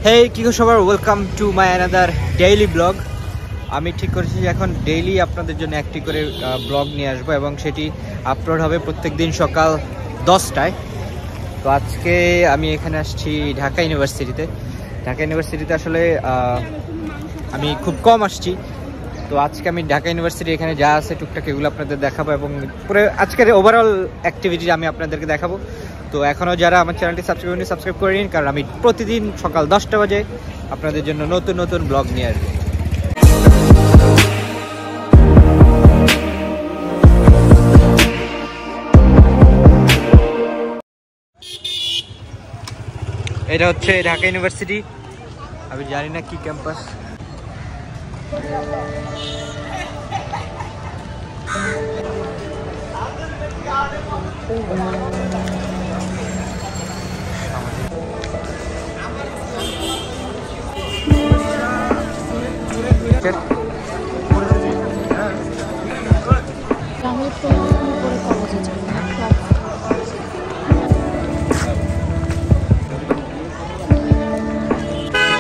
হেই কি সবার, welcome to my another daily blog. আমি ঠিক করেছি যে এখন ডেইলি আপনাদের জন্য একটি করে ব্লগ নিয়ে আসবো এবং সেটি আপলোড হবে প্রত্যেক দিন সকাল 10টায়। তো আজকে আমি এখানে আসছি ঢাকা ইউনিভার্সিটিতে। ঢাকা ইউনিভার্সিটিতে আসলে আমি খুব কম আসছি। তো আজকে আমি ঢাকা ইউনিভার্সিটি এখানে যা আছে টুকটাক এগুলো আপনাদের দেখাবো এবং পুরো আজকের ওভারঅল অ্যাক্টিভিটি আমি আপনাদেরকে দেখাবো। তো এখনও যারা আমার চ্যানেলটি সাবস্ক্রাইব করে নিন, কারণ আমি প্রতিদিন সকাল 10টা বাজে আপনাদের জন্য নতুন নতুন ব্লগ নিয়ে আসবো। এটা হচ্ছে ঢাকা ইউনিভার্সিটি, আমি জানি না কি ক্যাম্পাস।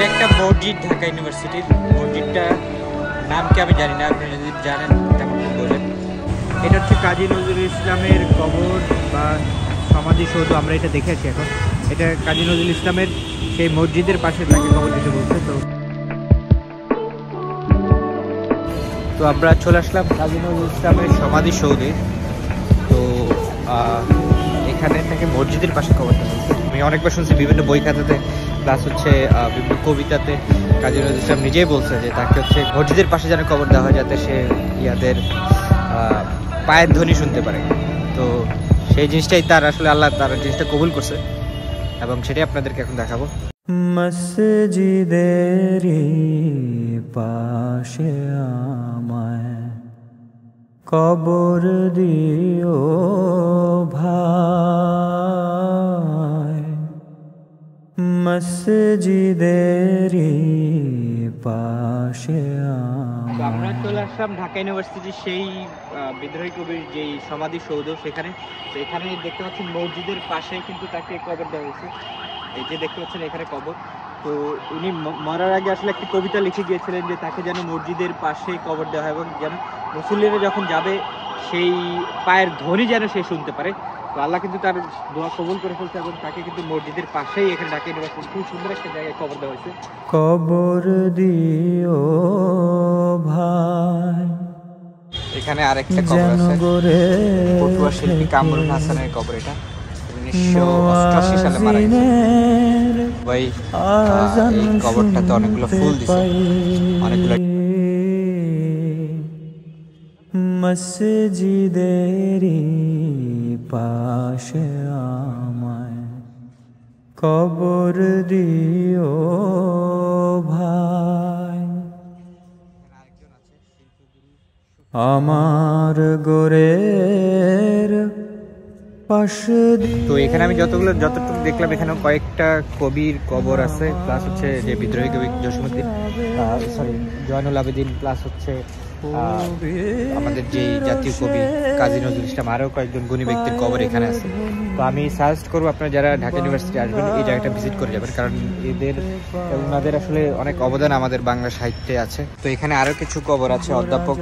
একটা মসজিদ, ঢাকা ইউনিভার্সিটির মসজিদটা নাম কি আমি জানি না, আপনি যদি জানেন তেমন বলেন। এটা হচ্ছে কাজী নজরুল ইসলামের কবর বা সমাধিসৌধ, আমরা এটা দেখেছি। এখন এটা কাজী নজরুল ইসলামের সেই মসজিদের পাশে তাকে কবর দিতে বলছে। তো আমরা চলে আসলাম কাজী নজরুল ইসলামের সমাধিসৌধে। তো এখানে তাকে মসজিদের পাশে কবর দেওয়া হয়েছে। আমি অনেকবার শুনছি বিভিন্ন বই খাতাতে, প্লাস হচ্ছে বিভিন্ন কবিতাতে কাজী নজরুল ইসলাম নিজেই বলছে যে তাকে হচ্ছে মসজিদের পাশে যেন কবর দেওয়া হয়, যাতে সে ইয়াদের পায়ের ধ্বনি শুনতে পারে। তো সেই জিনিসটাই তার আসলে আল্লাহ তার জিনিসটা কবুল করছে এবং সেটাই আপনাদেরকে এখন দেখাবো। মসজিদের পাশে আমায় কবর দিও ভাই, মসজিদের পাশে। আমরা চলে আসলাম ঢাকা ইউনিভার্সিটির সেই বিদ্রোহী কবির যেই সমাধিসৌধ, সেখানে দেখতে পাচ্ছেন মসজিদের পাশে কিন্তু তাকে কবর দেওয়া হয়েছে। এই যে দেখতে পাচ্ছেন এখানে কবর। তো উনি মরার আগে আসলে একটি কবিতা লিখে গিয়েছিলেন যে তাকে যেন মসজিদের পাশে কবর দেওয়া হয় এবং যেন মুসল্লিরা যখন যাবে সেই পায়ের ধ্বনি যেন সে শুনতে পারে। তো আল্লাহ কিন্তু তার দোয়া কবুল করে ফেলছে এবং তাকে কিন্তু মসজিদের পাশেই এখানে ঢাকা ইউনিভার্সিটি খুব সুন্দর একটা জায়গায় কবর দেওয়া হয়েছে। কবর দিও ভাই। এখানে আরেকটা কবর আছে, পটুয়া শিল্পী কামরুল হাসানের কবর। এটা 1988 সালে মারা গেছে ভাই। এই কবরটাতে অনেকগুলো ফুল দিছে, অনেকগুলো। মসজিদের পাশে আমায় কবর দিও ভাই, আমার গোরের পাশে। তো এখানে আমি যতটুকু দেখলাম, এখানে কয়েকটা কবির কবর আছে, প্লাস হচ্ছে যে বিদ্রোহী কবি জয়নুল আবেদিন, প্লাস হচ্ছে আমাদের যে জাতীয় কবি কাজী নজরুল ইসলাম, আরও কয়েকজন গুণী ব্যক্তির কবর এখানে আছে। তো আমি সাজেস্ট করবো আপনারা যারা ঢাকা ইউনিভার্সিটি আসবেন এই জায়গাটা ভিজিট করে যাবেন, কারণ ওনাদের আসলে অনেক অবদান আমাদের বাংলা সাহিত্যে আছে। তো এখানে আরও কিছু কবর আছে, অধ্যাপক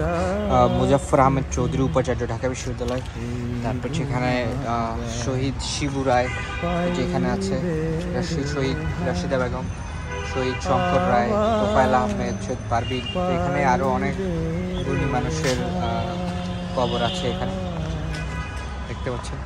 মুজাফফর আহমেদ চৌধুরী উপাচার্য, ঢাকা বিশ্ববিদ্যালয়। তারপর সেখানে শহীদ শিবু রায় যেখানে আছে, শহীদ রাশিদা বেগম, শহীদ শঙ্কর রায়, তোফায়েল আহমেদ, শহীদ পারভিন। এখানে আরও অনেক গুণী মানুষের কবর আছে এখানে দেখতে পাচ্ছেন।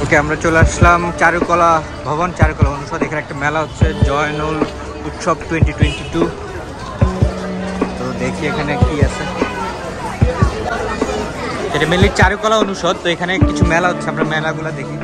ওকে, আমরা চলে আসলাম চারুকলা ভবন, চারুকলা অনুষদ। এখানে একটা মেলা হচ্ছে, জয়নুল উৎসব 2022। তো দেখি এখানে কি আছে। এটা মেনলি চারুকলা অনুষদ। তো এখানে কিছু মেলা হচ্ছে, আমরা মেলাগুলো দেখি।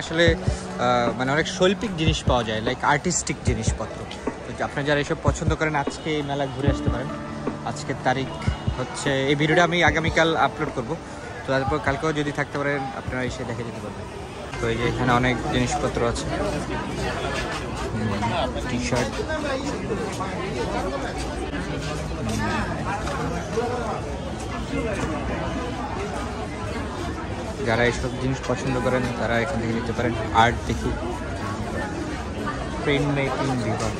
আসলে মানে অনেক শৈল্পিক জিনিস পাওয়া যায়, লাইক আর্টিস্টিক জিনিসপত্র। তো আপনারা যারা এসব পছন্দ করেন আজকে এই মেলা ঘুরে আসতে পারেন। আজকের তারিখ হচ্ছে, এই ভিডিওটা আমি আগামীকাল আপলোড করব, তো তারপর কালকেও যদি থাকতে পারেন আপনারা এসে দেখে যেতে পারবেন। তো এই যে এখানে অনেক জিনিসপত্র আছে, টি শার্ট, যারা এইসব জিনিস পছন্দ করেন তারা এখান থেকে নিতে পারেন। আর্ট দেখি, প্রিন্ট মেকিং বিভাগ।